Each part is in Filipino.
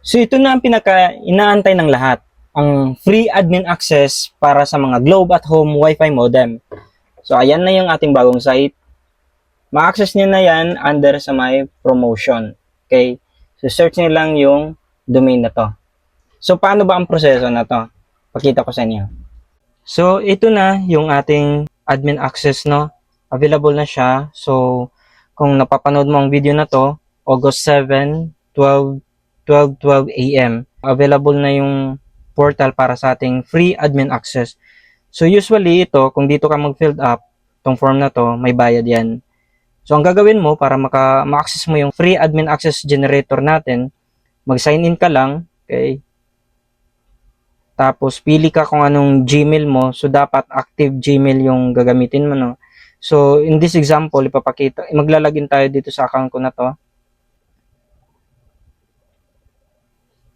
So ito na ang pinaka-inaantay ng lahat, ang free admin access para sa mga Globe at Home Wi-Fi modem. So ayan na yung ating bagong site. Ma-access niyo na yan under sa my promotion. Okay? So search niyo lang yung domain na to. So paano ba ang proseso na to? Pakita ko sa inyo. So ito na yung ating admin access, no? Available na siya. So kung napapanood mo ang video na to, August 7, 12 a.m. Available na yung portal para sa ating free admin access. So usually ito, kung dito ka mag-filled up, tong form na to, may bayad yan. So ang gagawin mo para ma-access mo yung free admin access generator natin, mag-sign in ka lang, okay? Tapos pili ka kung anong Gmail mo. So dapat active Gmail yung gagamitin mo, no? So in this example, ipapakita, maglalagin tayo dito sa account ko na to.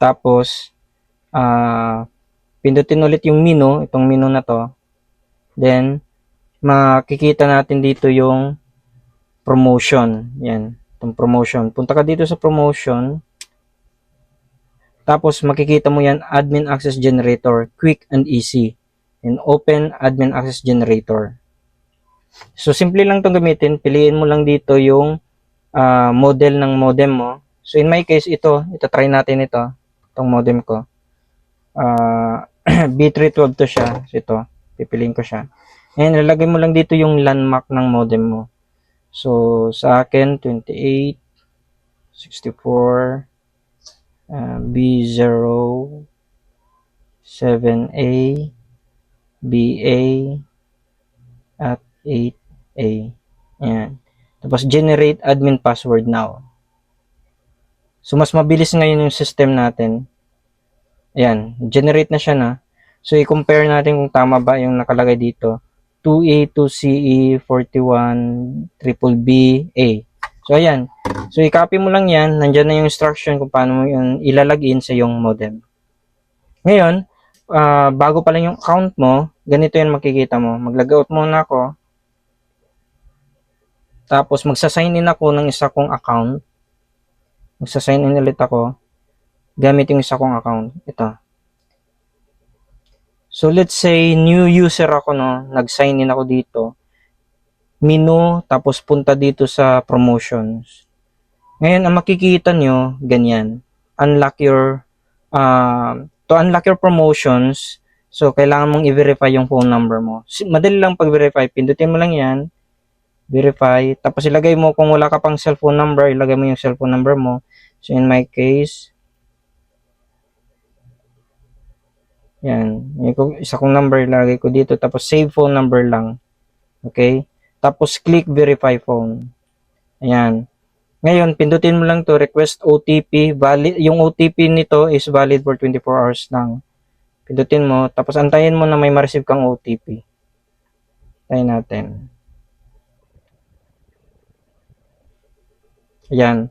Tapos pindutin ulit yung menu, itong menu na to. Then makikita natin dito yung promotion. Yan, itong promotion. Punta ka dito sa promotion. Tapos makikita mo yan, admin access generator, quick and easy. And open admin access generator. So simple lang itong gamitin. Piliin mo lang dito yung model ng modem mo. So in my case, ito try natin ito. Itong modem ko. B312 to siya. So ito, pipiliin ko siya. And lalagay mo lang dito yung landmark ng modem mo. So sa akin 28 64 B0 7A BA at 8A. Ayan. Tapos generate admin password now. So mas mabilis ngayon yung system natin. Ayan, generate na siya na. So i-compare natin kung tama ba yung nakalagay dito. 2A, 2CE, 41, triple B, A. So, ayan. So, i-copy mo lang yan. Nandyan na yung instruction kung paano mo yun ilalagin sa yung modem. Ngayon, bago pa lang yung account mo, ganito yan makikita mo. Mag-logout muna ako. Tapos, magsasign in ako ng isa kong account. Magsasign in ulit ako. Gamit yung isa kong account. Ito. So, let's say, new user ako, no? Nag-sign in ako dito. Menu, tapos punta dito sa promotions. Ngayon, ang makikita nyo, ganyan. To unlock your promotions, so, kailangan mong i-verify yung phone number mo. Madali lang pag-verify. Pindutin mo lang yan. Verify. Tapos, ilagay mo, kung wala ka pang cellphone number, ilagay mo yung cellphone number mo. So, in my case, yan. Isa kong number ilagay ko dito. Tapos save phone number lang. Okay? Tapos click verify phone. Ayan. Ngayon, pindutin mo lang to request OTP. Valid, yung OTP nito is valid for 24 hours lang. Pindutin mo. Tapos antayin mo na may ma-receive kang OTP. Tayo natin. Ayan.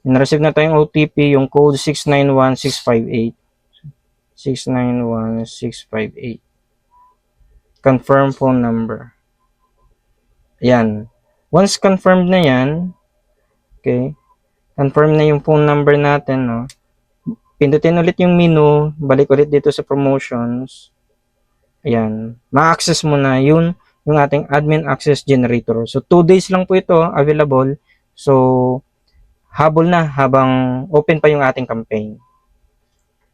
Na-receive na tayong OTP. Yung code 691658. 691658. Confirm phone number. Ayan. Once confirmed na yan, okay, confirm na yung phone number natin, no? Pindutin ulit yung menu, balik ulit dito sa promotions. Ayan. Ma-access mo na yun, yung ating admin access generator. So, 2 days lang po ito available. So, habol na habang open pa yung ating campaign.